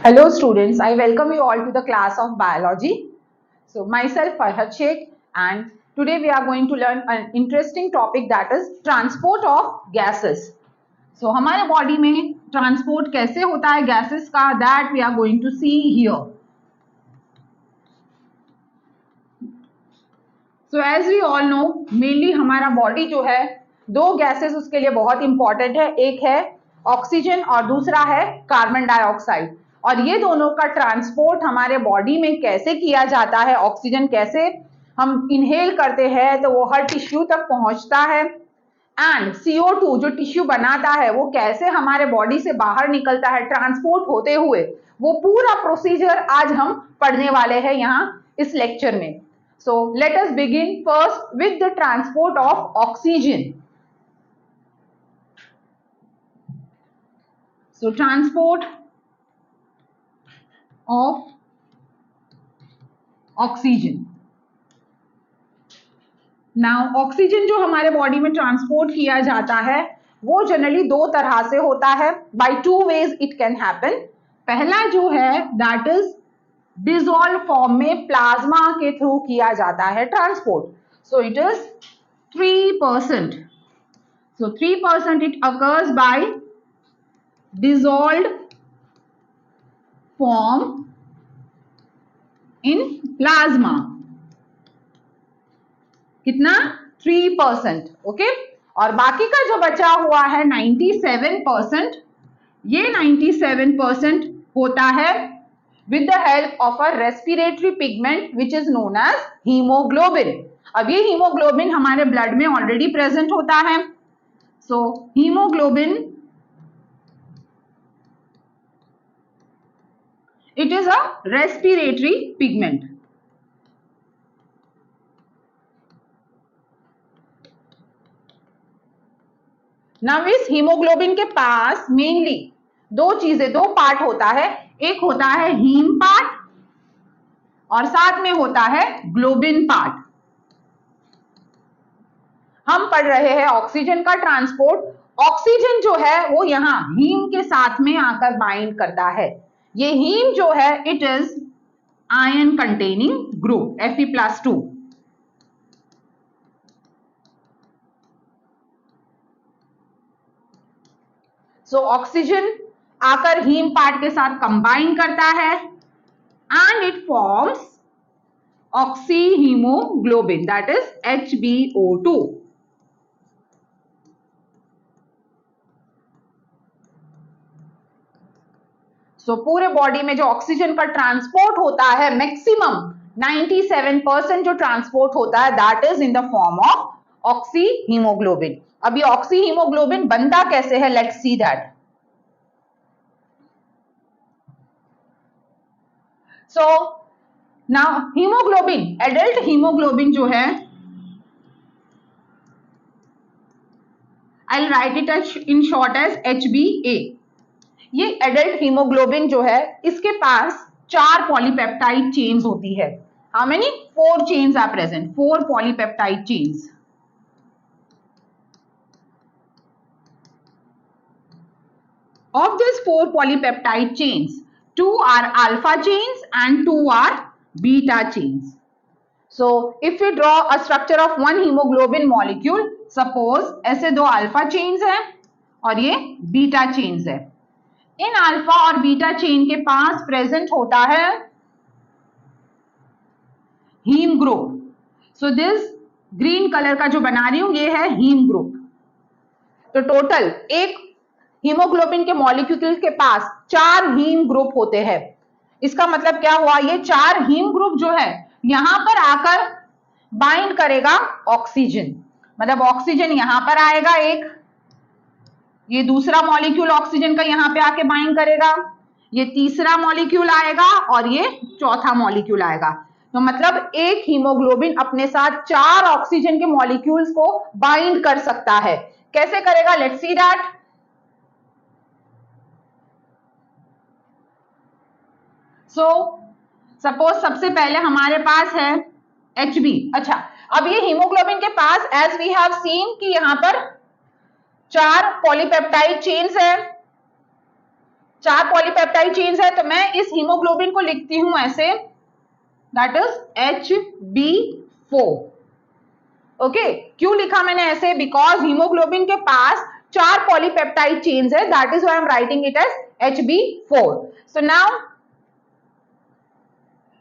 Hello students, I welcome you all to the class of biology. So myself Farhat Sheikh, and today we are going to learn an interesting topic, that is transport of gases. So हमारे body में transport कैसे होता है gases का, that we are going to see here. So as we all know, mainly हमारा body जो है दो gases उसके लिए बहुत important है, एक है ऑक्सीजन और दूसरा है कार्बन डाइऑक्साइड। और ये दोनों का ट्रांसपोर्ट हमारे बॉडी में कैसे किया जाता है, ऑक्सीजन कैसे हम इनहेल करते हैं तो वो हर टिश्यू तक पहुंचता है, एंड CO2 जो टिश्यू बनाता है वो कैसे हमारे बॉडी से बाहर निकलता है ट्रांसपोर्ट होते हुए, वो पूरा प्रोसीजर आज हम पढ़ने वाले हैं यहाँ इस लेक्चर में। So let us begin first with the transport of oxygen. So transport of oxygen. Now oxygen जो हमारे बॉडी में ट्रांसपोर्ट किया जाता है वो जनरली दो तरह से होता है, by two ways it can happen. पहला जो है दैट इज डिसॉल्व फॉर्म में प्लाज्मा के थ्रू किया जाता है transport. So it is 3%। So 3% it occurs by dissolved form in plasma। कितना? 3%। ओके, और बाकी का जो बचा हुआ है 97%, ये 97% होता है with the help of a respiratory pigment which is known as hemoglobin। अब ये हीमोग्लोबिन हमारे ब्लड में ऑलरेडी प्रेजेंट होता है। So haemoglobin it is a respiratory pigment। Now इस हीमोग्लोबिन के पास मेनली दो चीजें, दो पार्ट होता है, एक होता है हीम पार्ट और साथ में होता है ग्लोबिन पार्ट। हम पढ़ रहे हैं ऑक्सीजन का ट्रांसपोर्ट। ऑक्सीजन जो है वो यहाँ हीम के साथ में आकर बाइंड करता है। ये हीम जो है it is ion containing group Fe+2। So oxygen आकर हीम पार्ट के साथ कंबाइन करता है and it forms oxyhaemoglobin that is HBO2। सो पूरे बॉडी में जो ऑक्सीजन का ट्रांसपोर्ट होता है मैक्सिमम 97% जो ट्रांसपोर्ट होता है that is in the form of oxyhaemoglobin. अब ये ऑक्सीहीमोग्लोबिन बनता कैसे है, let's see that. So now haemoglobin, adult haemoglobin जो है, I will write it in short as HbA। ये एडल्ट हीमोग्लोबिन जो है इसके पास 4 पॉलीपेप्टाइड चेन्स होती है। How many? 4 chains are present, 4 polypeptide chains. Of these 4 polypeptide chains, 2 are alpha chains and 2 are beta chains. So if we draw a structure of one hemoglobin molecule, suppose ऐसे दो alpha chains हैं और ये beta chains है। इन alpha और beta chain के पास प्रेजेंट होता है haem group. So this green colour का जो बना रही हूं ये है हीम ग्रुप। तो टोटल एक हीमोग्लोबिन के मॉलिक्यूल के पास 4 हीम ग्रुप होते हैं। इसका मतलब क्या हुआ, ये 4 हीम ग्रुप जो है यहां पर आकर बाइंड करेगा ऑक्सीजन। मतलब ऑक्सीजन यहां पर आएगा एक, ये दूसरा मॉलिक्यूल ऑक्सीजन का यहां पे आके बाइंड करेगा, ये तीसरा मॉलिक्यूल आएगा और ये चौथा मॉलिक्यूल आएगा। तो मतलब एक हीमोग्लोबिन अपने साथ 4 ऑक्सीजन के मॉलिक्यूल्स को बाइंड कर सकता है। कैसे करेगा, let's see that. So suppose सबसे पहले हमारे पास है Hb। अच्छा, अब ये हीमोग्लोबिन के पास एज वी हैव सीन कि यहां पर 4 पॉलीपेप्टाइड चेन्स है, 4 पॉलीपेप्टाइड चेन्स है, तो मैं इस हीमोग्लोबिन को लिखती हूं ऐसे, दैट इज HB4। ओके, क्यों लिखा मैंने ऐसे? बिकॉज हीमोग्लोबिन के पास 4 पॉलीपेप्टाइड चेन्स है, that is why I am writing it as HB4। So now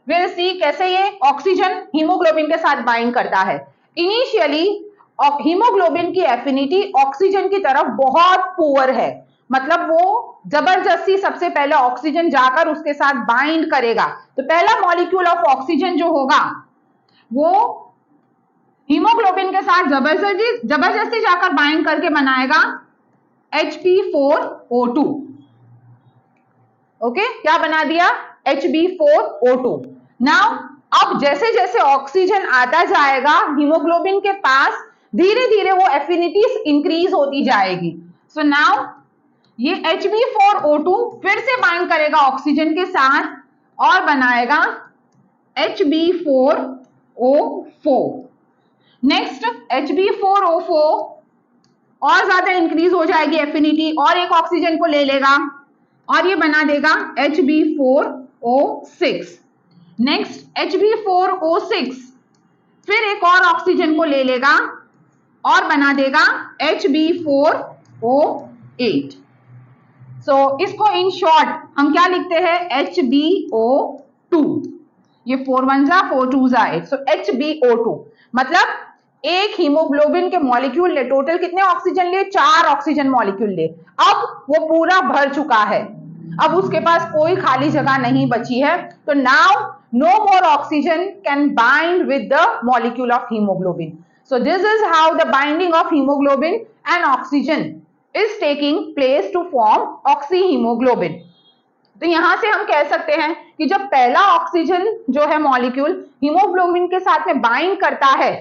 will see कैसे ये ऑक्सीजन हीमोग्लोबिन के साथ बाइंड करता है। इनिशियली हीमोग्लोबिन की एफिनिटी ऑक्सीजन की तरफ बहुत पुअर है, मतलब वो जबरदस्ती सबसे पहले ऑक्सीजन जाकर उसके साथ बाइंड करेगा। तो पहला मॉलिक्यूल ऑफ ऑक्सीजन जो होगा वो हीमोग्लोबिन के साथ जबरदस्ती जाकर बाइंड करके बनाएगा Hb4O2। ओके, क्या बना दिया? Hb4O2। नाउ अब जैसे जैसे ऑक्सीजन आता जाएगा हीमोग्लोबिन के पास, धीरे धीरे वो एफिनिटीज इंक्रीज होती जाएगी। सो नाउ ये Hb4O2 फिर से बाइंड करेगा ऑक्सीजन के साथ और बनाएगा Hb4O4। नेक्स्ट Hb4O4 और ज्यादा इंक्रीज हो जाएगी एफिनिटी, और एक ऑक्सीजन को ले लेगा और ये बना देगा Hb4O6। नेक्स्ट Hb4O6 फिर एक और ऑक्सीजन को ले लेगा और बना देगा Hb4O8। सो इसको इन शॉर्ट हम क्या लिखते हैं? HBO2। ये 4 1 जा 4 2 जा 8, सो HBO2। मतलब एक हीमोग्लोबिन के मॉलिक्यूल ने टोटल कितने ऑक्सीजन लिए? 4 ऑक्सीजन मॉलिक्यूल लिए। अब वो पूरा भर चुका है, अब उसके पास कोई खाली जगह नहीं बची है। तो now no more oxygen can bind with the molecule of haemoglobin. So this is how the binding of haemoglobin and oxygen is taking place to form oxyhaemoglobin. तो यहां से हम कह सकते हैं कि जब पहला ऑक्सीजन जो है मॉलिक्यूल हीमोग्लोबिन के साथ में बाइंड करता है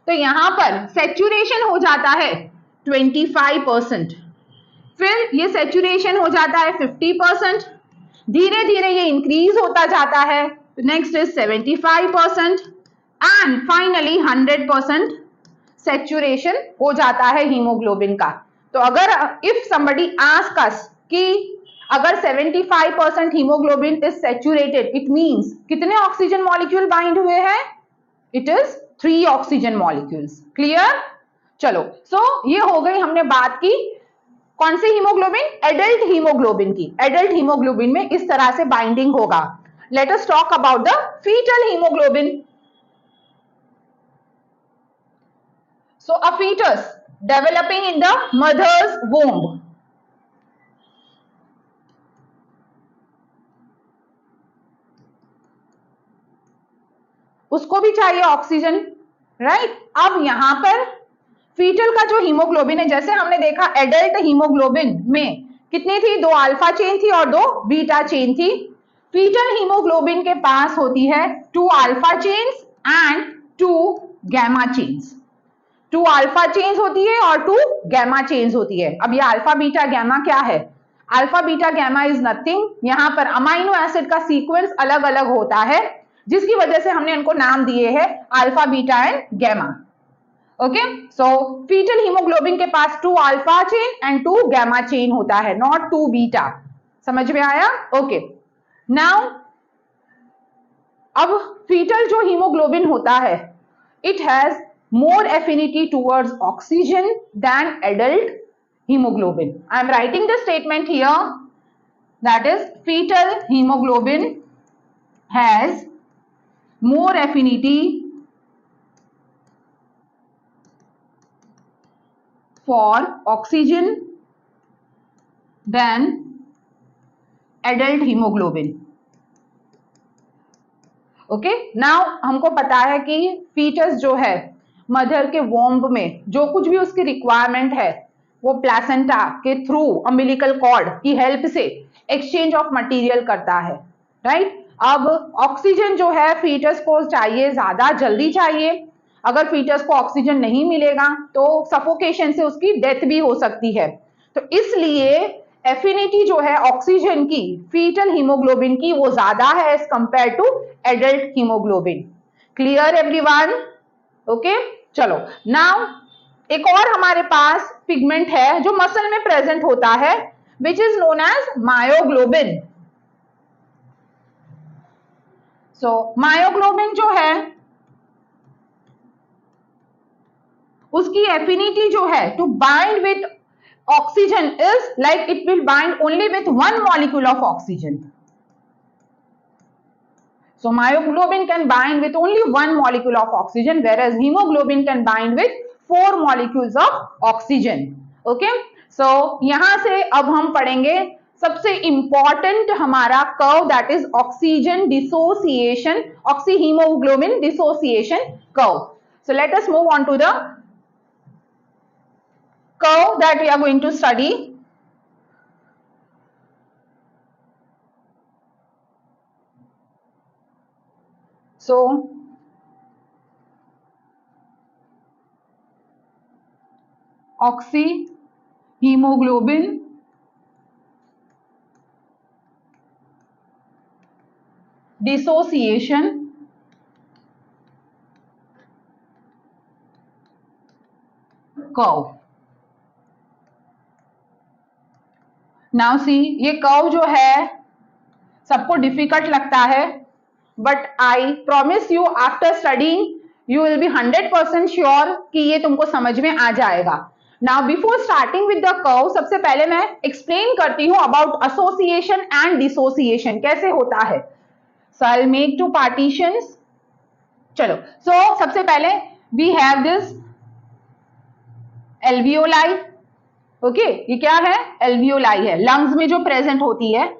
तो यहां पर सैचुरेशन हो जाता है 25%, फिर ये सैचुरेशन हो जाता है 50%, धीरे धीरे ये इंक्रीज होता जाता है, next is 75% and finally 100% saturation हो जाता है हीमोग्लोबिन का। तो अगर इफ समबडी आस्क अस कि अगर 75% haemoglobin is saturated, it means कितने ऑक्सीजन मॉलिक्यूल बाइंड हुए हैं? It is 3 oxygen molecules. Clear? चलो, सो ये हो गई, हमने बात की कौन सी हीमोग्लोबिन? एडल्ट हीमोग्लोबिन की। एडल्ट हीमोग्लोबिन में इस तरह से बाइंडिंग होगा। Let us talk about the fetal haemoglobin. So a fetus developing in the mother's womb, उसको भी चाहिए ऑक्सीजन, राइट? अब यहां पर फीटल का जो हीमोग्लोबिन है, जैसे हमने देखा एडल्ट हीमोग्लोबिन में कितनी थी? 2 अल्फा चेन थी और 2 बीटा चेन थी। फीटल हीमोग्लोबिन के पास होती है 2 alpha chains and 2 gamma chains. 2 alpha chains होती है और 2 गैमा चेन्स होती है। अब ये अल्फा बीटा गैमा क्या है? Alpha beta gamma is nothing, यहां पर अमाइनो एसिड का सीक्वेंस अलग अलग होता है, जिसकी वजह से हमने इनको नाम दिए हैं alpha beta and gamma. Okay, so fetal haemoglobin के पास 2 alpha chain and 2 gamma chain होता है, नॉट 2 बीटा। समझ में आया? ओके, नाउ अब फीटल जो हीमोग्लोबिन होता है, it has more affinity towards oxygen than adult hemoglobin. I am writing the statement here, that is fetal hemoglobin has more affinity for oxygen than adult hemoglobin. Okay, now हमको पता है कि foetus जो है mother के womb में जो कुछ भी उसकी रिक्वायरमेंट है वो प्लेसेंटा के थ्रू अम्बिलिकल कॉर्ड की हेल्प से एक्सचेंज ऑफ मटेरियल करता है, राइट? अब ऑक्सीजन जो है फीटस को चाहिए, ज्यादा जल्दी चाहिए। अगर फीटस को ऑक्सीजन नहीं मिलेगा तो सफोकेशन से उसकी डेथ भी हो सकती है। तो इसलिए एफिनिटी जो है ऑक्सीजन की फीटल हीमोग्लोबिन की वो ज्यादा है as compared to adult haemoglobin. Clear everyone? Okay, चलो नाउ एक और हमारे पास पिगमेंट है जो मसल में प्रेजेंट होता है, which is known as myoglobin. So myoglobin जो है उसकी एफिनिटी जो है to bind with oxygen is like it will bind only with one molecule of oxygen. So myoglobin can bind with only one molecule of oxygen, whereas hemoglobin can bind with 4 molecules of oxygen. Okay, so यहां से अब हम पढ़ेंगे सबसे important हमारा curve, that is oxygen dissociation, oxy haemoglobin dissociation curve. So let us move on to the curve that we are going to study. So oxy haemoglobin dissociation curve. Now see, ये curve जो है सबको difficult लगता है, but I promise you after studying you will be 100% sure कि ये तुमको समझ में आ जाएगा. Now before starting with the curve, सबसे पहले मैं एक्सप्लेन करती हूं अबाउट एसोसिएशन एंड डिसोसिएशन कैसे होता है. So I will make 2 partitions. चलो, सो सबसे पहले we have this alveoli. Okay, ये क्या है? एल्वियोलाई है, लंग्स में जो प्रेजेंट होती है.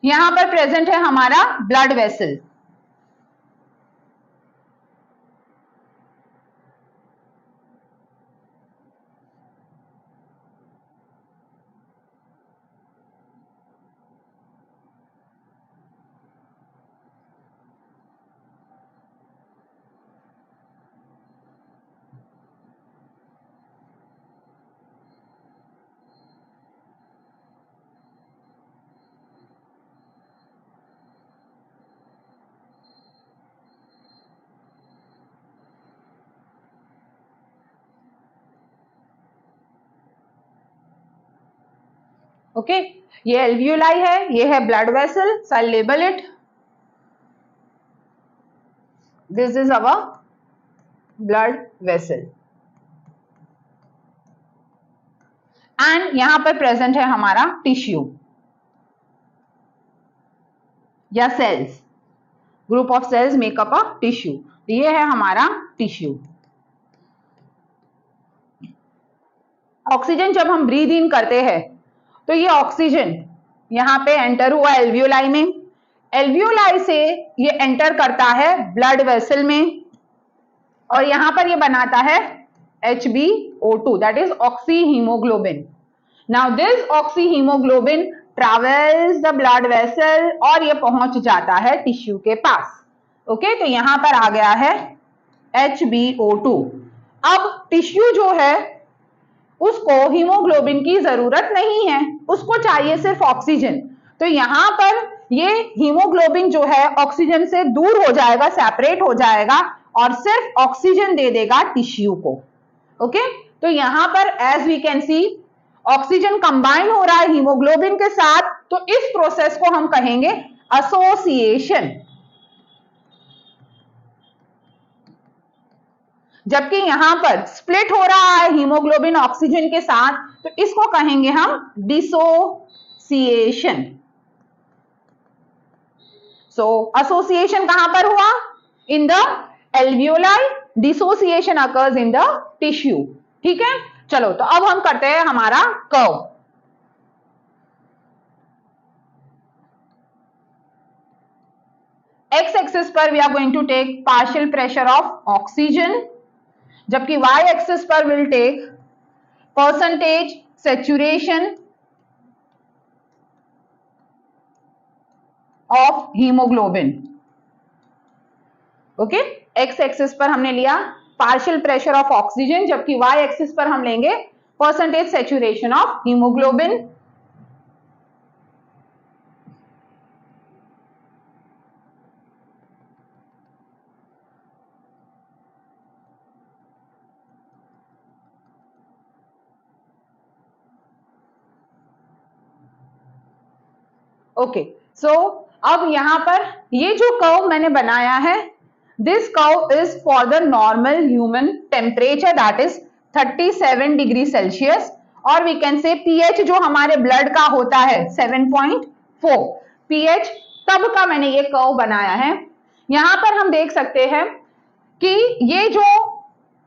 यहां पर प्रेजेंट है हमारा ब्लड वेसल. ओके, ये एल्वियोलाई है, ये है blood vessel. So I label it. This is our blood vessel and यहां पर प्रेजेंट है हमारा टिश्यू या cells. Group of cells make up a tissue. ये है हमारा टिश्यू. ऑक्सीजन जब हम ब्रीद इन करते हैं तो ये ऑक्सीजन यहाँ पे एंटर हुआ एल्वियोलाई में. एल्वियोलाई से ये एंटर करता है ब्लड वेसल में और यहाँ पर ये बनाता है HbO2, that is oxy haemoglobin. Now this oxy haemoglobin travels the blood vessel और ये पहुंच जाता है टिश्यू के पास. ओके, तो यहाँ पर आ गया है HbO2. अब टिश्यू जो है उसको हीमोग्लोबिन की जरूरत नहीं है, उसको चाहिए सिर्फ ऑक्सीजन. तो यहां पर ये हीमोग्लोबिन जो है ऑक्सीजन से दूर हो जाएगा, सेपरेट हो जाएगा और सिर्फ ऑक्सीजन दे देगा टिश्यू को. ओके, तो यहां पर as we can see oxygen combine हो रहा है हीमोग्लोबिन के साथ, तो इस प्रोसेस को हम कहेंगे एसोसिएशन. जबकि यहां पर स्प्लिट हो रहा है हीमोग्लोबिन ऑक्सीजन के साथ, तो इसको कहेंगे हम डिसोसिएशन. सो एसोसिएशन कहां पर हुआ? In the alveoli. Dissociation occurs in the tissue. ठीक है, चलो तो अब हम करते हैं हमारा कर्व. एक्स एक्सिस पर we are going to take partial pressure of oxygen, जबकि y एक्सिस पर will take percentage saturation of haemoglobin. Okay, x axis पर हमने लिया पार्शियल प्रेशर ऑफ ऑक्सीजन, जबकि y एक्सिस पर हम लेंगे percentage saturation of haemoglobin. Okay, so अब यहाँ पर ये जो कर्व मैंने बनाया है, this curve is for the normal human temperature that is 37 degree Celsius, और वी कैन से पीएच जो हमारे ब्लड का होता है 7.4 पीएच, तब का मैंने ये कर्व बनाया है। यहां पर हम देख सकते हैं कि ये जो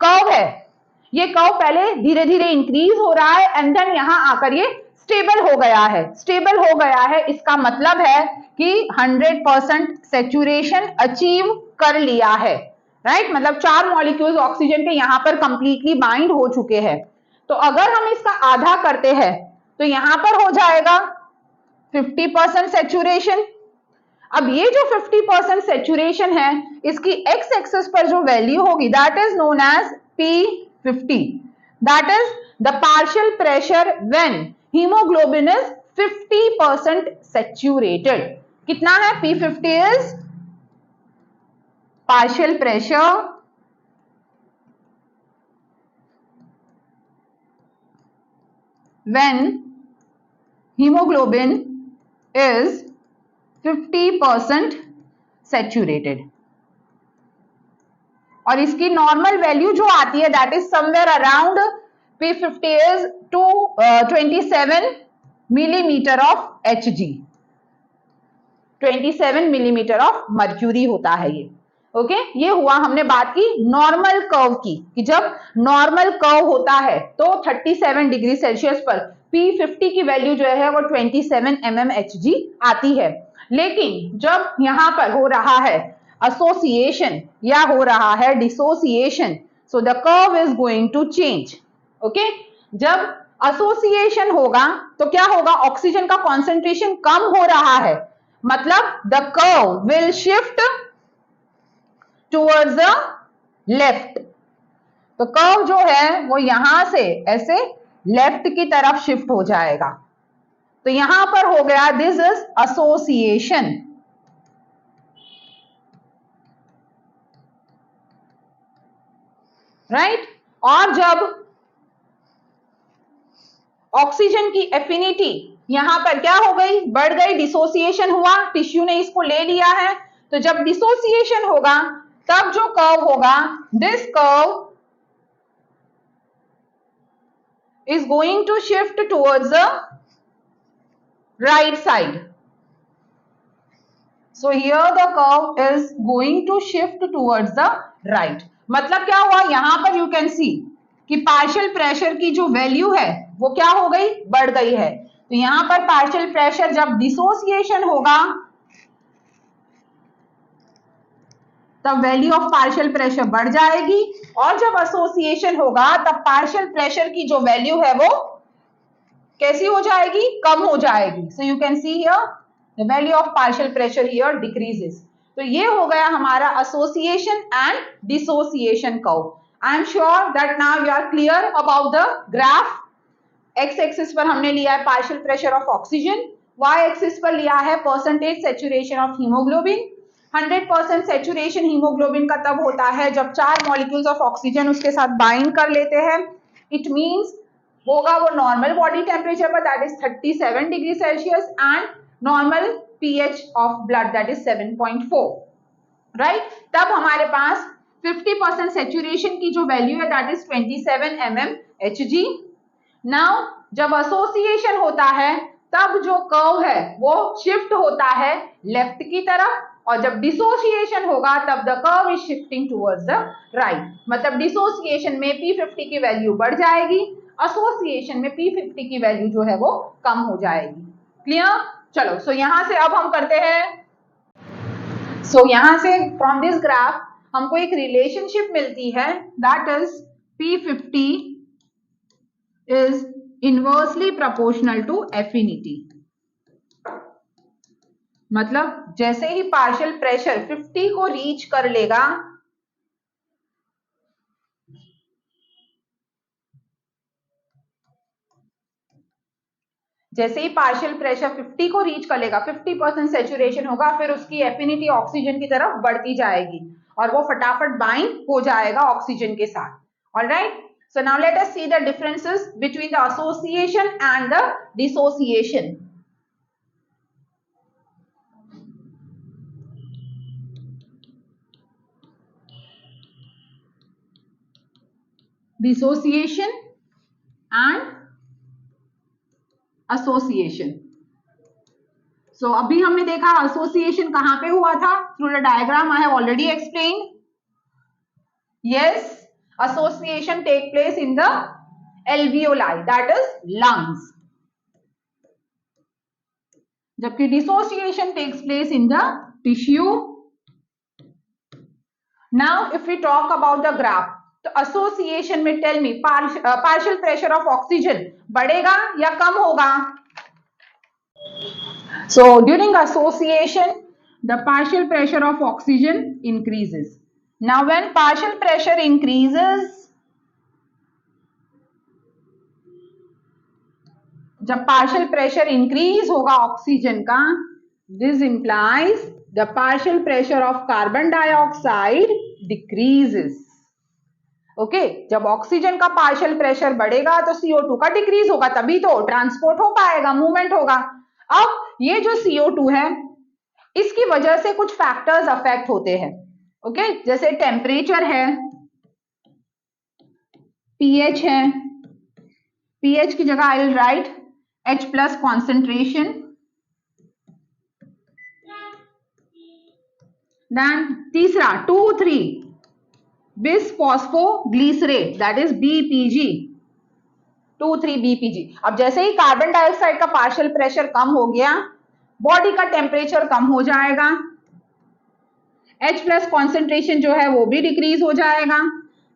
कर्व है, ये कर्व पहले धीरे धीरे इंक्रीज हो रहा है एंड देन यहां आकर ये स्टेबल हो गया है। स्टेबल हो गया है इसका मतलब है कि 100% सेचुरेशन अचीव कर लिया है, राइट? मतलब 4 मॉलिक्यूल्स ऑक्सीजन के यहां पर कंप्लीटली बाइंड हो चुके हैं। तो अगर हम इसका आधा करते हैं तो यहां पर हो जाएगा 50% सेचुरेशन। अब ये जो 50% सेचुरेशन है, इसकी एक्स एक्सिस पर जो वैल्यू होगी that is known as P50, that is the partial pressure when haemoglobin is 50% saturated. कितना है? P50 is partial pressure when hemoglobin is 50% saturated, और इसकी नॉर्मल वैल्यू जो आती है that is somewhere around P50 is 27 millimetre of Hg, 27 millimetre of mercury होता है ये। ओके, ये हुआ हमने बात की नॉर्मल कर्व की, कि जब नॉर्मल कर्व होता है तो 37 डिग्री सेल्सियस पर P50 की वैल्यू जो है वो 27 mmHg आती है। लेकिन जब यहां पर हो रहा है एसोसिएशन या हो रहा है dissociation, so the curve is going to change. Okay, जब एसोसिएशन होगा तो क्या होगा? ऑक्सीजन का कॉन्सेंट्रेशन कम हो रहा है, मतलब the curve will shift towards the left. तो कर्व जो है वो यहां से ऐसे लेफ्ट की तरफ शिफ्ट हो जाएगा। तो यहां पर हो गया दिस इज एसोसिएशन, राइट? और जब ऑक्सीजन की एफिनिटी यहां पर क्या हो गई? बढ़ गई, डिसोसिएशन हुआ, टिश्यू ने इसको ले लिया है। तो जब डिसोसिएशन होगा तब जो कर्व होगा, this curve is going to shift towards the right side. So here the curve is going to shift towards the right. मतलब क्या हुआ? यहां पर you can see कि पार्शियल प्रेशर की जो वैल्यू है वो क्या हो गई? बढ़ गई है। तो यहां पर पार्शियल प्रेशर जब डिसोसिएशन होगा तब वैल्यू ऑफ पार्शियल प्रेशर बढ़ जाएगी, और जब एसोसिएशन होगा तब पार्शियल प्रेशर की जो वैल्यू है वो कैसी हो जाएगी? कम हो जाएगी। So you can see here the value of partial pressure here decreases. तो ये हो गया हमारा association and dissociation curve. I am sure that now you are clear about the graph. X axis पर हमने लिया है partial pressure of oxygen, Y axis पर लिया है percentage saturation of haemoglobin. 100% saturation haemoglobin का तब होता है जब 4 मॉलिक्यूल्स ऑफ ऑक्सीजन उसके साथ बाइंड कर लेते हैं। इट मींस होगा वो नॉर्मल बॉडी टेम्परेचर पर that is 37 degree Celsius and normal pH of blood that is 7.4, right? तब हमारे पास 50% सेचुरेशन की जो वैल्यू है दैट इज 27 mmHg। नाउ जब एसोसिएशन होता है तब जो कर्व है वो शिफ्ट होता है लेफ्ट की तरफ, और जब डिसोसिएशन होगा तब the curve is shifting towards the right. मतलब डिसोसिएशन में P50 की वैल्यू बढ़ जाएगी, एसोसिएशन में P50 की वैल्यू जो है वो कम हो जाएगी। क्लियर? चलो, सो यहां से अब हम करते हैं, सो यहां से फ्रॉम दिस ग्राफ हमको एक रिलेशनशिप मिलती है that is P50 is inversely proportional to affinity। मतलब जैसे ही पार्शियल प्रेशर 50 को रीच कर लेगा जैसे ही पार्शियल प्रेशर 50 को रीच कर लेगा, 50% सेचुरेशन होगा, फिर उसकी एफिनिटी ऑक्सीजन की तरफ बढ़ती जाएगी और वो फटाफट बाइंड हो जाएगा ऑक्सीजन के साथ। Alright, so now let us see the differences between the association and the dissociation। Dissociation and association. So अभी हमने देखा एसोसिएशन कहां पे हुआ था, through the diagram I have already explained. Yes, association take place in the alveoli, that is lungs, जबकि dissociation takes place in the tissue. Now if we talk about the graph, तो association में tell me partial pressure of oxygen बढ़ेगा या कम होगा? So during association the partial pressure of oxygen increases. Now when partial pressure increases, जब partial pressure increase होगा oxygen का, this implies the partial pressure of carbon dioxide decreases. Okay, जब oxygen का partial pressure बढ़ेगा तो CO2 का decrease होगा, तभी तो ट्रांसपोर्ट हो पाएगा, मूवमेंट होगा। अब ये जो CO2 है इसकी वजह से कुछ फैक्टर्स अफेक्ट होते हैं। ओके, जैसे टेम्परेचर है, pH है, pH की जगह आई will right H plus concentration, then तीसरा 2,3 bisphosphoglycerate, that is BPG, 2,3 BPG। अब जैसे ही कार्बन डाइऑक्साइड का पार्शियल प्रेशर कम हो गया, बॉडी का टेम्परेचर कम हो जाएगा, H प्लस कॉन्सेंट्रेशन जो है वो भी डिक्रीज हो जाएगा,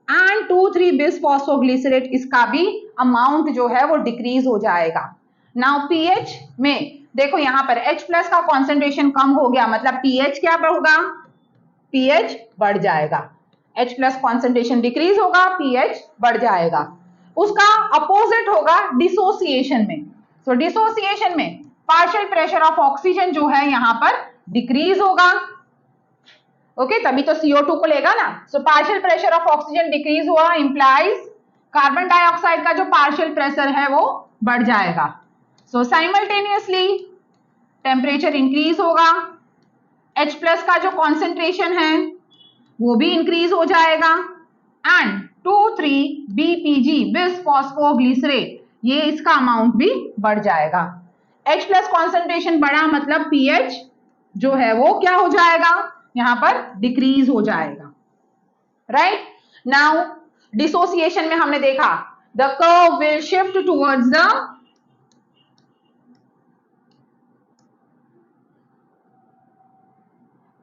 एंड 2,3 बिसफॉस्फोग्लिसरेट इसका भी अमाउंट जो है वो डिक्रीज हो जाएगा। नाउ pH में देखो यहां पर H प्लस का कॉन्सेंट्रेशन कम हो गया, मतलब pH क्या होगा? pH बढ़ जाएगा। H प्लस कॉन्सेंट्रेशन डिक्रीज होगा, pH बढ़ जाएगा। उसका अपोजिट होगा डिसोसिएशन में। सो डिसोसिएशन में पार्शियल प्रेशर ऑफ ऑक्सीजन जो है यहां पर डिक्रीज होगा। ओके, तभी तो CO2 को लेगा ना। So partial pressure of oxygen decrease हुआ, इंप्लाइज कार्बन डाइऑक्साइड का जो पार्शियल प्रेशर है वो बढ़ जाएगा। सो साइमल्टेनियसली टेम्परेचर इंक्रीज होगा, H प्लस का जो कॉन्सेंट्रेशन है वो भी इंक्रीज हो जाएगा, एंड 2,3 BPG बिसफॉस्फोग्लिसरेट ये इसका अमाउंट भी बढ़ जाएगा। H प्लस कॉन्सेंट्रेशन बढ़ा मतलब pH जो है वो क्या हो जाएगा? यहां पर डिक्रीज हो जाएगा। राइट, नाउ डिसोसिएशन में हमने देखा the curve will shift towards the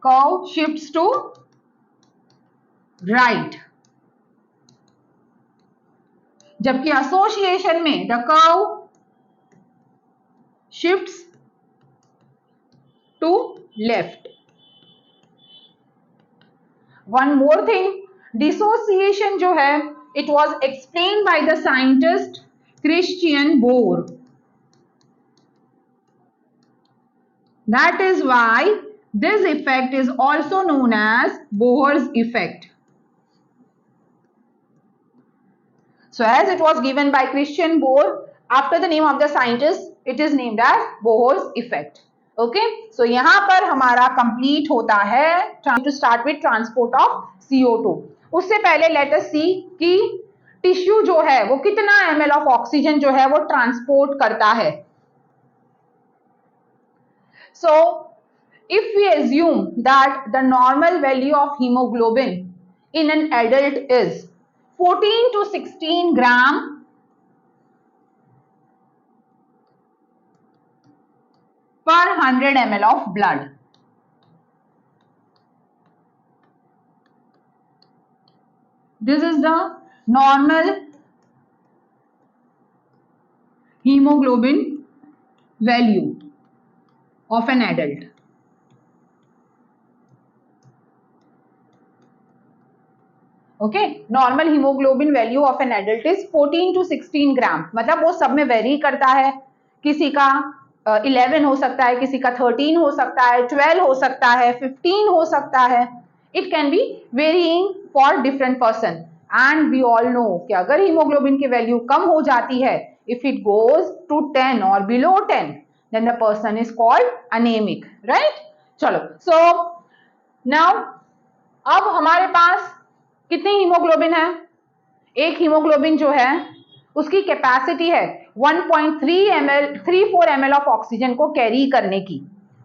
curve shifts to right, जबकि एसोसिएशन में the curve shifts to left. One more thing, dissociation जो है it was explained by the scientist Christian Bohr. That is why this effect is also known as Bohr's effect. So as it was given by Christian Bohr, after the name of the scientist, it is named as Bohr's effect. Okay, so यहाँ पर हमारा complete होता है to start with transport of CO2. उससे पहले let us see कि tissue जो है वो कितना ml of oxygen जो है वो ट्रांसपोर्ट करता है। So if we assume that the normal value of hemoglobin in an adult is 14 to 16 gram per 100 ml of blood, this is the normal hemoglobin value of an adult. Okay, normal haemoglobin value of an adult is 14 to 16 ग्राम, मतलब वो सब में very करता है, किसी का 11 हो सकता है, किसी का 13 हो सकता है, 12 हो सकता है, 15 हो सकता है, it can be varying for different person. And we all know कि अगर हीमोग्लोबिन की वैल्यू कम हो जाती है, इफ इट गोज टू 10 और below 10 then the person is called anaemic. Right, चलो, सो नाउ अब हमारे पास कितनी हीमोग्लोबिन है? एक हीमोग्लोबिन जो है उसकी कैपेसिटी है 1.34 ml ऑफ ऑक्सीजन को कैरी करने की।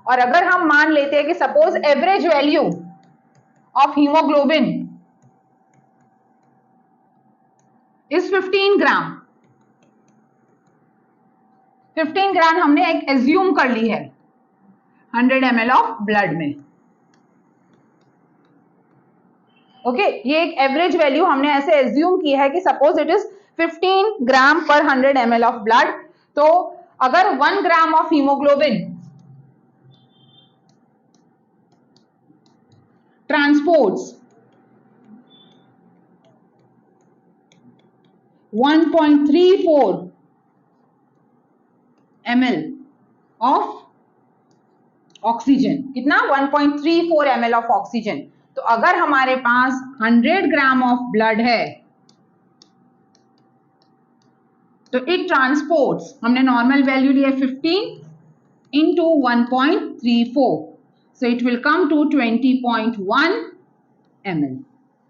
और अगर हम मान लेते हैं कि suppose average value of haemoglobin is 15 ग्राम, 15 ग्राम हमने एक एज्यूम कर ली है 100 ml ऑफ ब्लड में। ओके, ये एक एवरेज वैल्यू हमने ऐसे एज्यूम की है कि सपोज इट इज 15 ग्राम पर 100 ml ऑफ ब्लड। तो अगर 1 gram of haemoglobin transports 1.34 ml of oxygen, कितना 1.34 ml ऑफ ऑक्सीजन, तो अगर हमारे पास 100 ग्राम ऑफ ब्लड है तो इट ट्रांसपोर्ट्स, हमने नॉर्मल वैल्यू लिया 15 into 1.34, so it will come to 20.1 ml।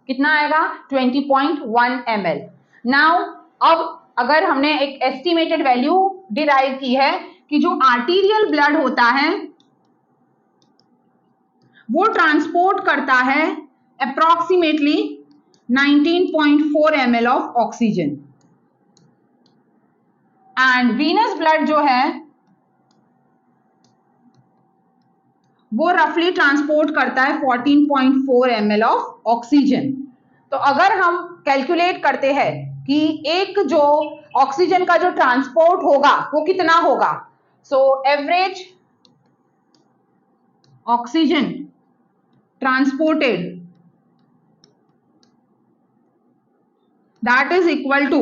कितना आएगा 20.1 ml। नाउ अब अगर हमने एक एस्टिमेटेड वैल्यू डिराइव की है कि जो आर्टीरियल ब्लड होता है वो ट्रांसपोर्ट करता है approximately 19.4 ml of oxygen, and venous blood जो है वो रफली ट्रांसपोर्ट करता है 14.4 ml ऑफ ऑक्सीजन। तो अगर हम कैलकुलेट करते हैं कि एक जो ऑक्सीजन का जो ट्रांसपोर्ट होगा वो कितना होगा, so average oxygen transported, that is equal to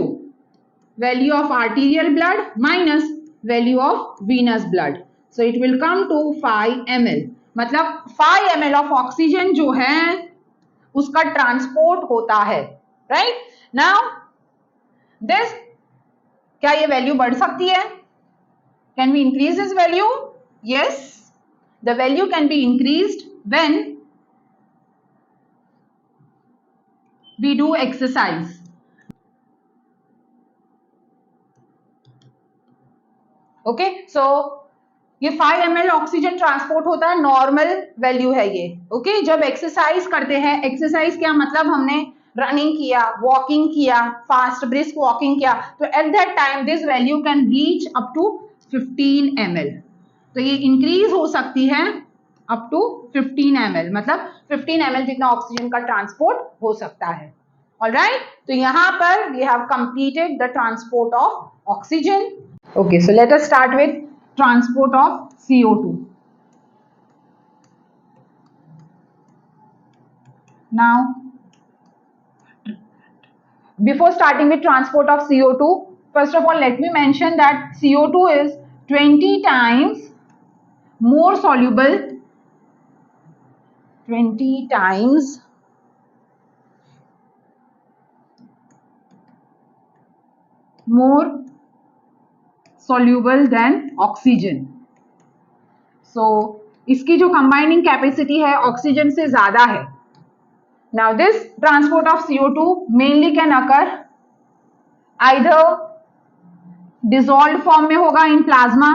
value of arterial blood minus value of venous blood, so it will come to 5 ml। मतलब 5 ml of oxygen जो है उसका ट्रांसपोर्ट होता है, राइट। नाउ दिस, क्या ये वैल्यू बढ़ सकती है? Can we increase this value? Yes, the value can be increased when we do exercise। Okay, so ये 5 ml ऑक्सीजन ट्रांसपोर्ट होता है, नॉर्मल वैल्यू है ये। ओके, जब एक्सरसाइज करते हैं, एक्सरसाइज क्या मतलब, हमने रनिंग किया, वॉकिंग किया, फास्ट ब्रिस्क वॉकिंग किया, तो at that time this value can reach up to 15 ml। तो ये इंक्रीज हो सकती है अप टू 15 ml, मतलब 15 ml जितना ऑक्सीजन का ट्रांसपोर्ट हो सकता है। ऑलराइट, तो यहां पर we have completed the transport of oxygen. Okay, so let us start with transport of CO2। Now before starting with transport of CO2, first of all let me mention that CO2 is 20 times more soluble, 20 times more soluble than oxygen। so इसकी जो combining capacity है oxygen से ज्यादा है। now this transport of CO2 mainly can occur either dissolved form में होगा in plasma,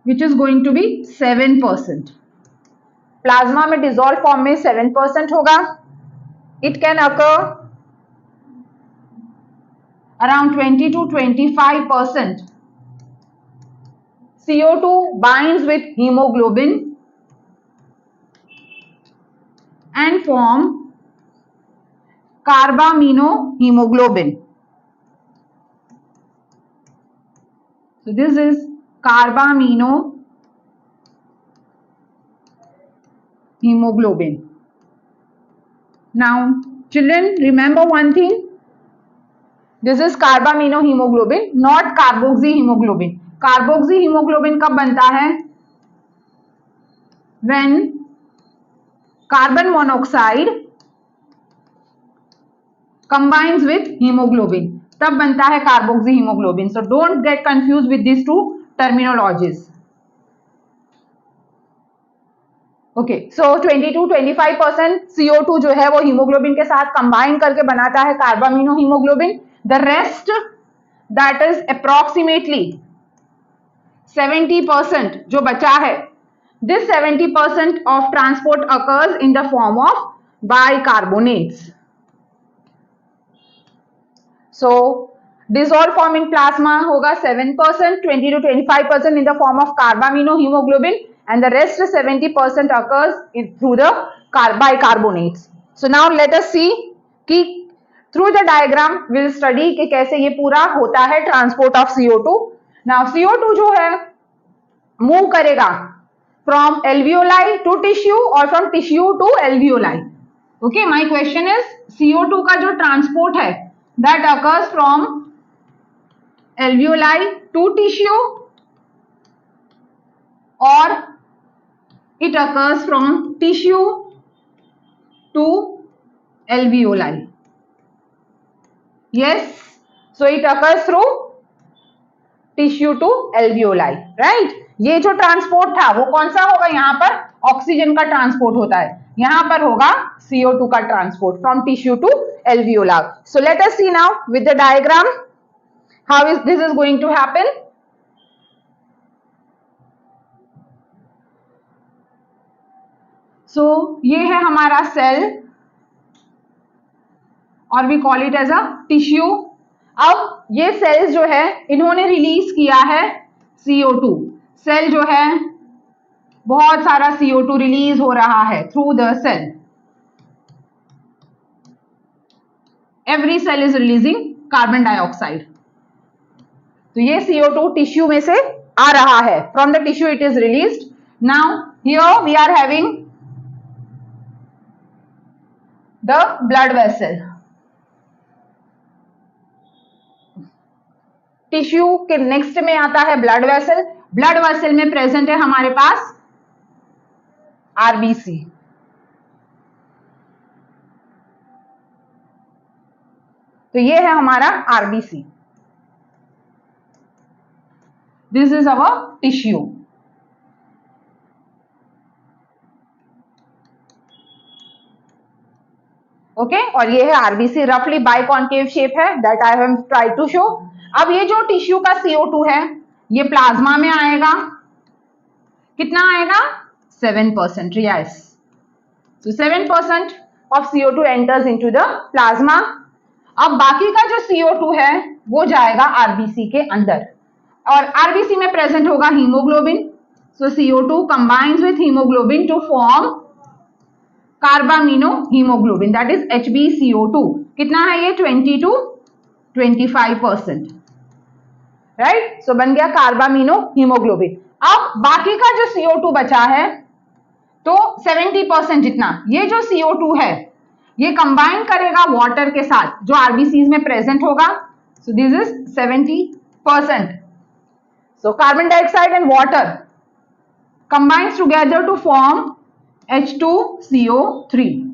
which is going to be 7%। Plasma में dissolve form में 7% होगा। It can occur around 20 to 25%। CO2 binds with hemoglobin and form carbaminohemoglobin। so this is carbaminohemoglobin। now children remember one thing, this is carbaminohemoglobin, not carboxyhemoglobin। Carboxyhaemoglobin कब बनता है? when carbon monoxide combines with hemoglobin, तब बनता है carboxyhaemoglobin. so don't get confused with these two terminologies। Okay, so 22-25% CO2 जो है वो haemoglobin के साथ कंबाइन करके बनाता है carbamino haemoglobin. The rest, that is approximately 70% जो बचा है, this 70% of transport occurs in the form of bicarbonates. So dissolved form in plasma होगा 7%, 20-25% in the form of carbamino hemoglobin, and the rest 70% occurs through the bicarbonates. So now let us see कि through the diagram we'll study कि कैसे ये पूरा होता है transport of CO2. Now CO2 जो है मूव करेगा from alveoli to tissue or from tissue to alveoli. Okay, my question is CO2 का जो ट्रांसपोर्ट है that occurs from alveoli to tissue or it occurs from tissue to alveoli. Yes, so it occurs through tissue to alveoli, right? ये जो transport था वो कौन सा होगा? यहाँ पर ऑक्सीजन का ट्रांसपोर्ट होता है, यहाँ पर होगा CO2 का transport from tissue to alveolar. So let us see now with the diagram how is this is going to happen. So ये है हमारा सेल और we call it as a tissue. अब ये सेल्स जो है इन्होंने रिलीज किया है CO2. सेल जो है बहुत सारा CO2 रिलीज हो रहा है through the cell. Every cell is releasing carbon dioxide. तो ये CO2 टिश्यू में से आ रहा है, from the tissue it is released. Now here we are having the blood vessel. Tissue के नेक्स्ट में आता है ब्लड वेसल. ब्लड वेसल में प्रेजेंट है हमारे पास आरबीसी. तो ये है हमारा RBC. This is our tissue. Okay, और ये है आरबीसी. रफली बाइकॉन्केव शेप है, that I have tried to show. अब ये जो टिश्यू का CO2 है ये प्लाज्मा में आएगा. कितना आएगा? 7%. Yes. So 7% of CO2 enters into the plasma. अब बाकी का जो CO2 है वो जाएगा आरबीसी के अंदर और आरबीसी में प्रेजेंट होगा haemoglobin. So CO2 combines with hemoglobin to form carbamino haemoglobin, that is HbCO2. कितना है ये? 20-25%. राइट, सो बन गया कार्बामिनो हीमोग्लोबिन. अब बाकी का जो CO2 बचा है तो 70% जितना ये जो CO2 है ये कंबाइन करेगा वाटर के साथ जो आरबीसी में प्रेजेंट होगा. सो this is 70%. So carbon dioxide and water combines together to form H2CO3.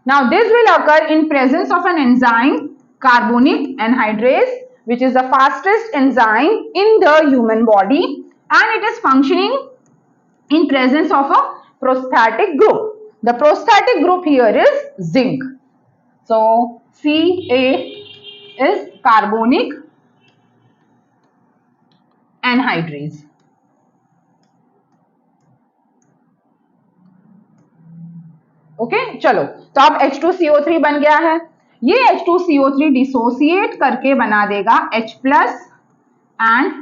Now this will occur in presence of an enzyme carbonic anhydrase, which is the fastest enzyme in the human body, and it is functioning in presence of a prosthetic group. The prosthetic group here is zinc. So Ca is carbonic anhydrase. Okay, चलो तो अब H2CO3 बन गया है. ये H2CO3 dissociate करके बना देगा H plus and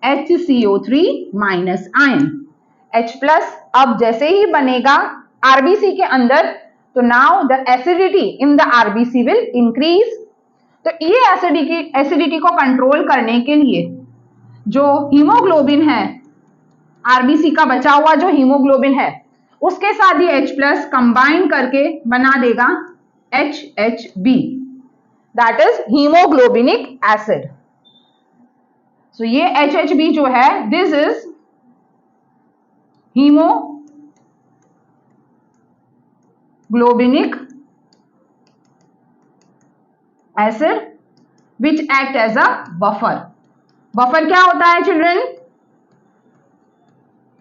HCO3 minus ion. H plus अब जैसे ही बनेगा आरबीसी के अंदर तो now the acidity in the RBC will increase. तो ये एसिडिटी को कंट्रोल करने के लिए जो हीमोग्लोबिन है, आरबीसी का बचा हुआ जो हीमोग्लोबिन है उसके साथ ये H प्लस कंबाइन करके बना देगा HHB, that is haemoglobinic acid. So ये HHB जो है this is haemoglobinic acid which act as a buffer. Buffer क्या होता है children?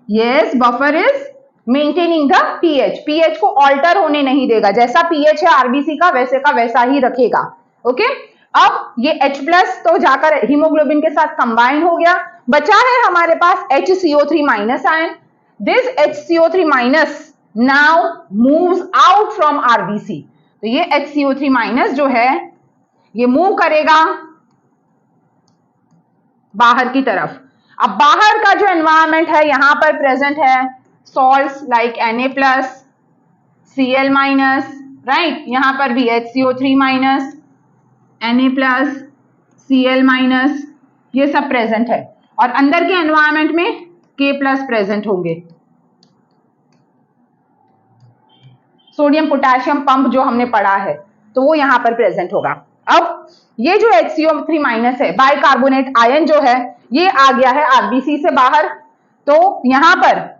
Yes, buffer is maintaining the pH, पीएच को ऑल्टर होने नहीं देगा, जैसा पीएच है आरबीसी का वैसे का वैसा ही रखेगा। ओके, अब ये H प्लस तो जाकर हीमोग्लोबिन के साथ कंबाइन हो गया, बचा है हमारे पास HCO3 minus ion. This HCO3 minus now moves out from RBC, तो ये HCO3 माइनस जो है ये मूव करेगा बाहर की तरफ। अब बाहर का जो एनवायरमेंट है यहां पर प्रेजेंट है salts like Na+, Cl-, right, यहां पर भी HCO3 माइनस, Na+, Cl-, ये सब प्रेजेंट है, और अंदर के एनवायरमेंट में K+ प्रेजेंट होंगे। सोडियम पोटेशियम पंप जो हमने पढ़ा है तो वो यहां पर प्रेजेंट होगा। अब ये जो HCO3 माइनस है, बाइकार्बोनेट आयन जो है ये आ गया है आरबीसी से बाहर, तो यहां पर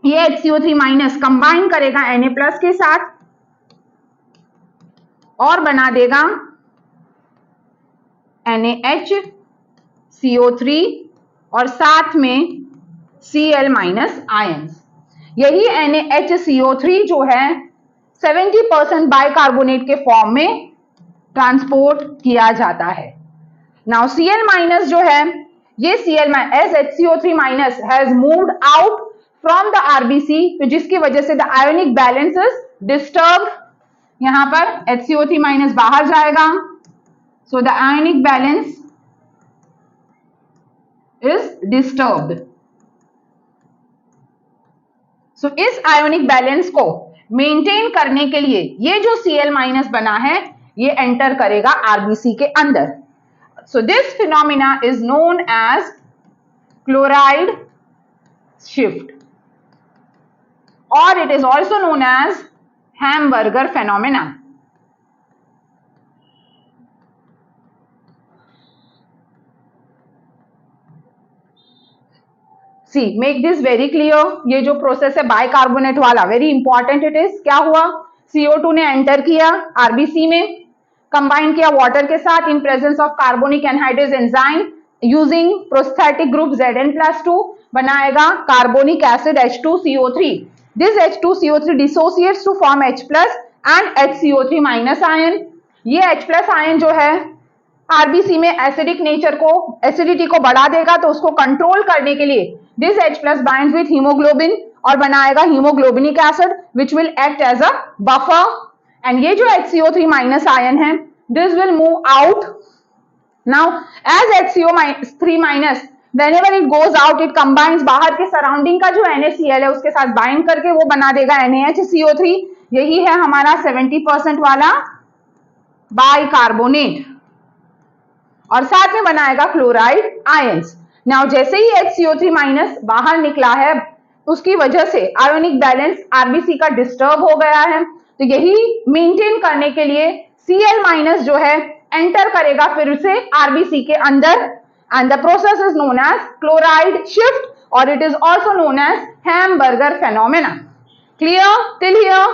ये HCO3 माइनस कंबाइन करेगा Na+ के साथ और बना देगा NaHCO3 और साथ में Cl- आयंस। यही NaHCO3 जो है 70% बाइकार्बोनेट के फॉर्म में ट्रांसपोर्ट किया जाता है। नाउ Cl- जो है ये as HCO3 minus has moved out from the RBC, तो जिसकी वजह से the ionic balance is disturb, यहां पर HCO3 माइनस बाहर जाएगा, so the ionic balance is disturbed. So इस आयोनिक बैलेंस को मेंटेन करने के लिए ये जो Cl- बना है ये एंटर करेगा आरबीसी के अंदर। So this phenomena is known as chloride shift, और it is also known as Hamburger phenomena. See make this very clear, ये जो प्रोसेस है बाइकार्बोनेट वाला वेरी इंपॉर्टेंट इट इज। क्या हुआ, CO2 ने एंटर किया आरबीसी में, कंबाइन किया वाटर के साथ in presence of carbonic anhydrase enzyme using prosthetic group Zn+2, बनाएगा carbonic acid H2CO3। This H2CO3 dissociates to form H+ and HCO3 minus ion. ये H+ आयन जो है आरबीसी में एसिडिक नेचर को, एसिडिटी को बढ़ा देगा, तो उसको कंट्रोल करने के लिए this H+ binds with haemoglobin और बनाएगा haemoglobinic acid which will act as a buffer, and ये जो HCO3 माइनस आयन है this will move out. Now as HCO3 minus whenever it goes out it combines, बाहर के surrounding का जो NaCl है उसके साथ बाइंड करके वो बना देगा NaHCO3, यही है हमारा 70% वाला बाइकार्बोनेट, और साथ में बनाएगा क्लोराइड आयंस। नाउ जैसे ही HCO3 माइनस बाहर निकला है उसकी वजह से आयोनिक बैलेंस आरबीसी का डिस्टर्ब हो गया है, तो यही मेंटेन करने के लिए Cl- जो है एंटर करेगा फिर से आरबीसी के अंदर, and the process is known as chloride shift, और it is also known as Hamburger phenomena. Clear till here?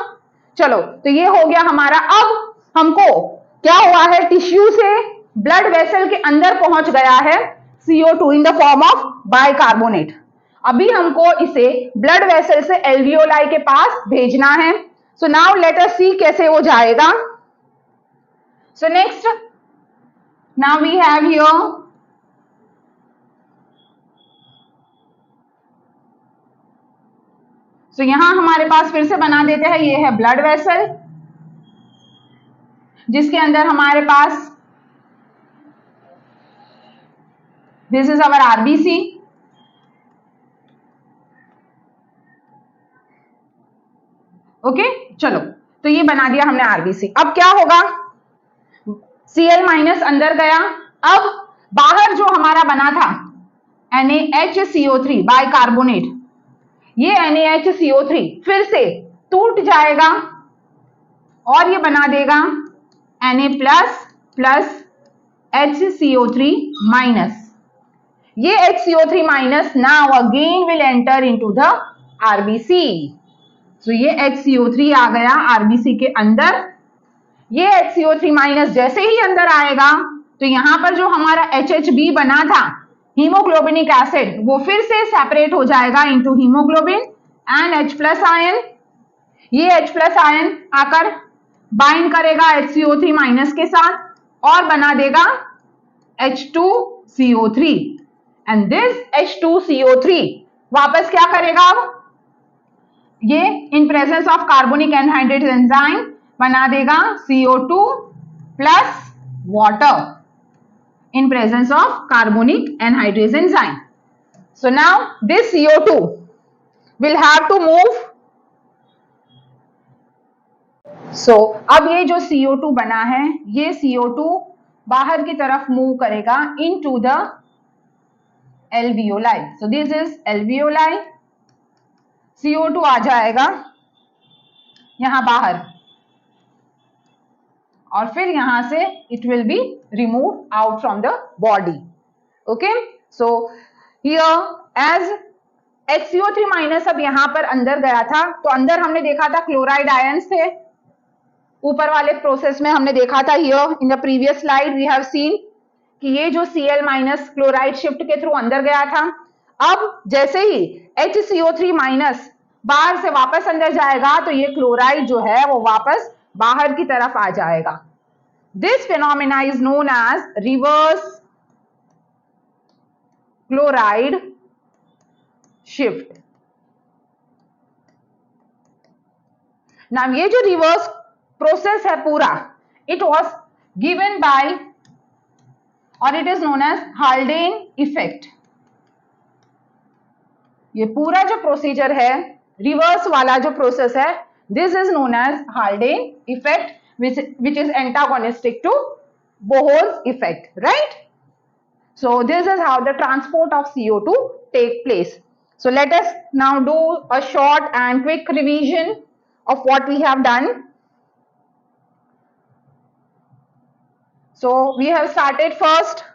चलो, तो ये हो गया हमारा। अब हमको क्या हुआ है, टिश्यू से ब्लड वेसल के अंदर पहुंच गया है CO2 in the form of bicarbonate. अभी हमको इसे ब्लड वेसल से एल्वियोलाई के पास भेजना है। सो नाउ लेट अस सी कैसे वो जाएगा। So next, now we have here so यहां हमारे पास फिर से बना देते हैं, ये है ब्लड वेसल जिसके अंदर हमारे पास this is our RBC. Okay, चलो, तो ये बना दिया हमने आरबीसी। अब क्या होगा, Cl- अंदर गया, अब बाहर जो हमारा बना था NaHCO3 बाइकार्बोनेट, ये NaHCO3 फिर से टूट जाएगा और ये बना देगा Na+ HCO3 माइनस। ये HCO3 minus now again will enter into the RBC. तो ये HCO3 आ गया आरबीसी के अंदर। ये HCO3 माइनस जैसे ही अंदर आएगा तो यहां पर जो हमारा HHB बना था हीमोग्लोबिनिक एसिड, वो फिर से सेपरेट हो जाएगा into haemoglobin and H plus ion, ये H प्लस आयन आकर बाइंड करेगा HCO3 माइनस के साथ और बना देगा H2CO3 एंड दिस H2CO3 वापस क्या करेगा, अब ये इन presence of carbonic anhydride enzyme बना देगा CO2 plus water in presence of carbonic anhydrase enzyme. So now this CO2 will have to move. So अब ये जो CO2 बना है, ये CO2 बाहर की तरफ मूव करेगा into the alveoli. So this is alveoli. CO2 आ जाएगा यहां बाहर और फिर यहां से it will be removed out from the body. Okay, so here as HCO3 minus अब यहां पर अंदर गया था, तो अंदर हमने देखा था क्लोराइड आयंस थे, ऊपर वाले प्रोसेस में हमने देखा था here in the previous slide we have seen कि ये जो Cl माइनस क्लोराइड शिफ्ट के थ्रू अंदर गया था। अब जैसे ही HCO3 माइनस बाहर से वापस अंदर जाएगा तो ये क्लोराइड जो है वो वापस बाहर की तरफ आ जाएगा। This phenomena is known as reverse chloride shift. Now ये जो रिवर्स प्रोसेस है पूरा, इट वाज गिवन बाय और it is known as Haldane effect. ये पूरा जो प्रोसीजर है, रिवर्स वाला जो प्रोसेस है, this is known as Haldane effect which is antagonistic to Bohr's effect, right? So this is how the transport of CO2 take place. So let us now do a short and quick revision of what we have done. So we have started first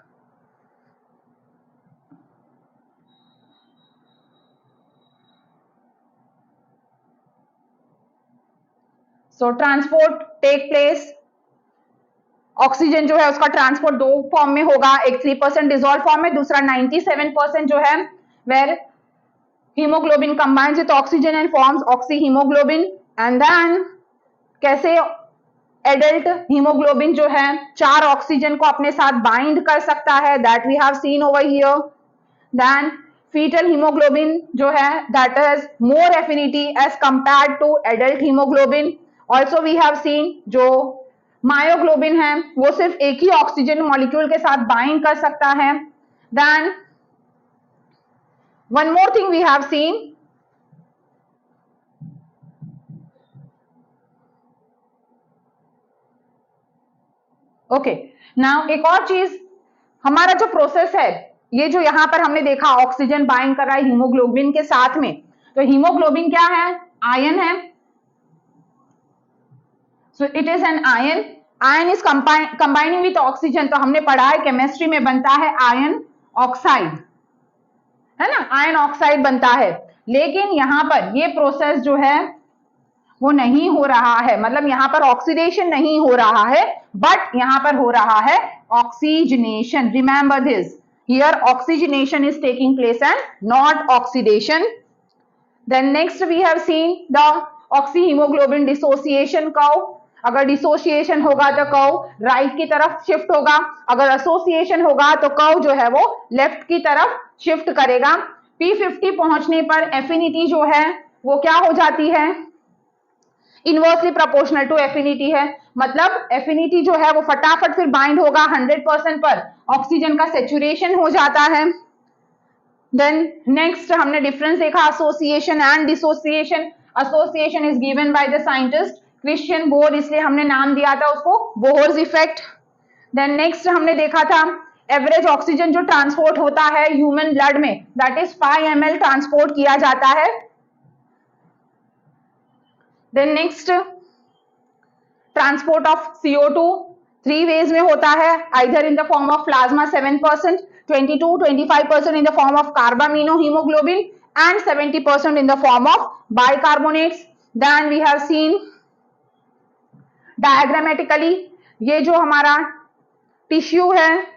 so transport take place, oxygen जो है उसका transport दो form में होगा, एक 3% dissolve form में, दूसरा 97% जो है where haemoglobin combines with oxygen and forms oxy haemoglobin. And then कैसे एडल्ट हीमोग्लोबिन जो है 4 ऑक्सीजन को अपने साथ बाइंड कर सकता है, that we have seen over here. Then fetal hemoglobin जो है that has more affinity as compared to adult hemoglobin. Also we have seen जो मायोग्लोबिन है वो सिर्फ एक ही ऑक्सीजन मॉलिक्यूल के साथ बाइंड कर सकता है। Then one more thing we have seen, okay now एक और चीज, हमारा जो प्रोसेस है, ये जो यहां पर हमने देखा ऑक्सीजन बाइंड कर रहा है हीमोग्लोबिन के साथ में, तो हीमोग्लोबिन क्या है, आयन है। सो it is an ion, ion is combining with oxygen, तो हमने पढ़ा है केमिस्ट्री में बनता है आयन ऑक्साइड, है ना, आयन ऑक्साइड बनता है। लेकिन यहां पर ये प्रोसेस जो है वो नहीं हो रहा है, मतलब यहां पर ऑक्सीडेशन नहीं हो रहा है, बट यहां पर हो रहा है oxygenation. Remember this, here oxygenation is taking place and not oxidation. Then next we have seen the oxy haemoglobin dissociation curve. अगर डिसोसिएशन होगा तो कर्व राइट की तरफ शिफ्ट होगा, अगर एसोसिएशन होगा तो कर्व जो है वो लेफ्ट की तरफ शिफ्ट करेगा। P50 पहुंचने पर एफिनिटी जो है वो क्या हो जाती है, इनवर्सली प्रोपोर्शनल टू एफिनिटी है, मतलब एफिनिटी जो है वो फटाफट फिर बाइंड होगा 100% पर, ऑक्सीजन का सेचुरेशन हो जाता है। देन नेक्स्ट हमने डिफरेंस देखा association and dissociation. Association is given by the scientist Christian bore, इसलिए हमने नाम दिया था उसको बोहर्स इफेक्ट। देन नेक्स्ट हमने देखा था एवरेज ऑक्सीजन जो ट्रांसपोर्ट होता है ह्यूमन ब्लड में, दैट इज 5 ml ट्रांसपोर्ट किया जाता है। Then next transport of CO2 3 ways में होता है, either in the form of plasma 7%, 22-25% in the form of carbamino haemoglobin and 70% in the form of bicarbonates. Then we have seen diagrammatically ये जो हमारा tissue है,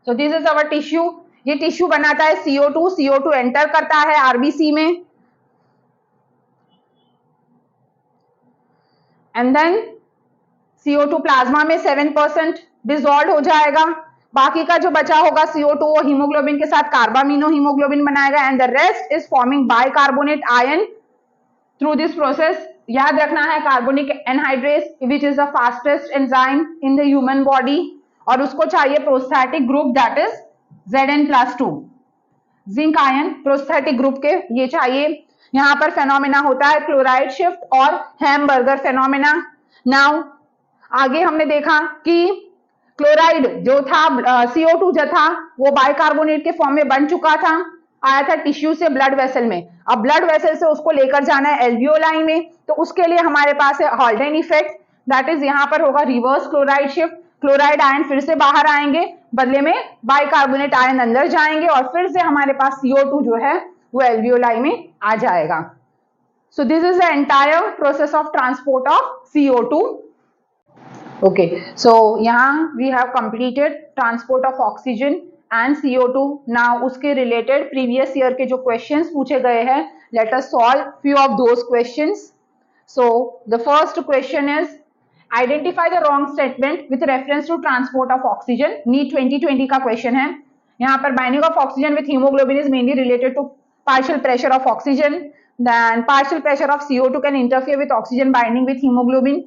so this is our tissue, ये tissue बनाता है CO2, CO2 एंटर करता है RBC में एंड देन CO2 प्लाज्मा में 7% डिसॉल्व हो जाएगा, बाकी का जो बचा होगा CO2 वो हीमोग्लोबिन के साथ कार्बामिनो हीमोग्लोबिन बनाएगा and the rest is forming bicarbonate ion through this process. याद रखना है carbonic anhydrase which is the fastest enzyme in the human body और उसको चाहिए prosthetic group that is Zn+2 zinc ion prosthetic group के ये चाहिए। यहाँ पर फेनोमेना होता है क्लोराइड शिफ्ट और हैमबर्गर फेनोमेना। नाउ आगे हमने देखा कि क्लोराइड जो था CO2 जो था वो बाइकार्बोनेट के फॉर्म में बन चुका था, आया था टिश्यू से ब्लड वेसल में। अब ब्लड वेसल से उसको लेकर जाना है एल्वियोलाई में, तो उसके लिए हमारे पास है हॉल्डेन इफेक्ट दैट इज यहाँ पर होगा reverse chloride shift, chloride ion फिर से बाहर आएंगे, बदले में बाइकार्बोनेट आयन अंदर जाएंगे और फिर से हमारे पास CO2 जो है वो एल्वियोलाई में आ जाएगा। So this is the entire process of transport of CO2। Okay, so यहाँ we have completed transport of oxygen and CO2। Now उसके रिलेटेड प्रीवियस ईयर के जो क्वेश्चंस पूछे गए हैं, let us solve few of those questions. So the first question is identify the wrong statement with reference to transport of oxygen. NEET 2020 का question है। यहाँ पर binding of oxygen with haemoglobin is mainly related to partial pressure of oxygen, then partial pressure of CO2 can interfere with oxygen binding with hemoglobin.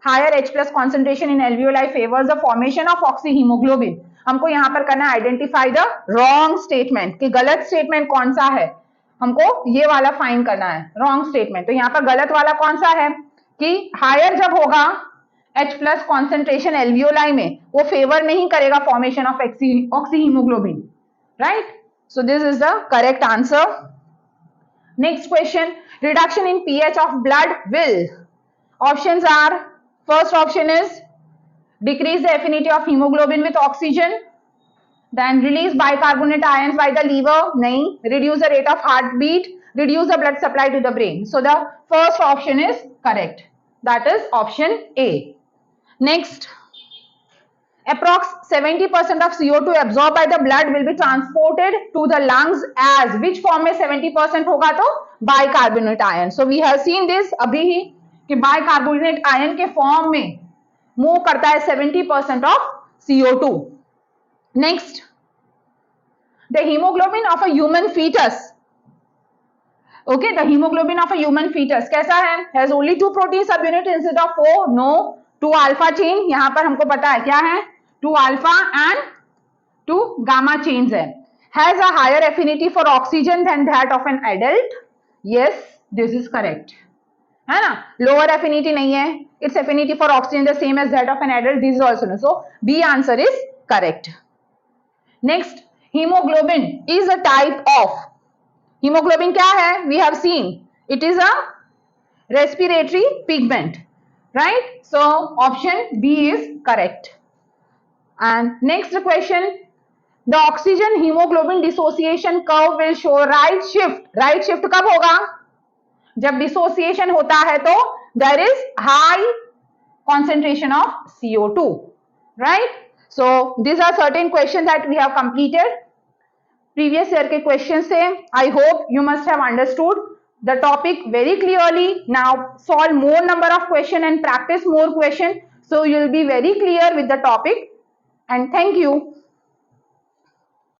Higher H plus concentration in alveoli favors the formation of oxyhemoglobin. हमको यहाँ पर करना है identify the wrong statement, कि गलत statement कौन सा है, हमको ये वाला फाइंड करना है रॉन्ग स्टेटमेंट। तो यहाँ पर गलत वाला कौन सा है कि हायर जब होगा H प्लस कॉन्सेंट्रेशन एल्वियोलाई में वो फेवर नहीं करेगा formation of oxyhaemoglobin, right? So this is the correct answer. Next question, reduction in pH of blood will. Options are, first option is decrease the affinity of hemoglobin with oxygen, then release bicarbonate ions by the liver, nahi, reduce the rate of heartbeat, reduce the blood supply to the brain. So the first option is correct, that is option A. Next, approx 70% of CO2 absorbed by the blood will be transported to the lungs as which form में 70% होगा तो bicarbonate ion. So we have seen this अभी ही कि bicarbonate ion के form में move करता है 70% of CO2. Next, the hemoglobin of a human fetus. Okay, the hemoglobin of a human fetus कैसा है? Has only 2 protein subunit instead of 4? No, 2 alpha chain. यहाँ पर हमको पता है क्या है, 2 alpha and 2 gamma chains है. Has a higher affinity for oxygen than that of an adult? Yes, this is correct. है ना? Lower affinity नहीं है. Its affinity for oxygen the same as that of an adult. This is also no. So B answer is correct. Next, hemoglobin is a type of. Hemoglobin क्या है? We have seen. It is a respiratory pigment, right? So option B is correct. And next question, the oxygen hemoglobin dissociation curve will show right shift. Right shift कब होगा? जब dissociation होता है तो there is high concentration of CO2, right? So these are certain questions that we have completed. Previous year के questions से I hope you must have understood the topic very clearly. Now solve more number of question and practice more question, so you will be very clear with the topic. And thank you.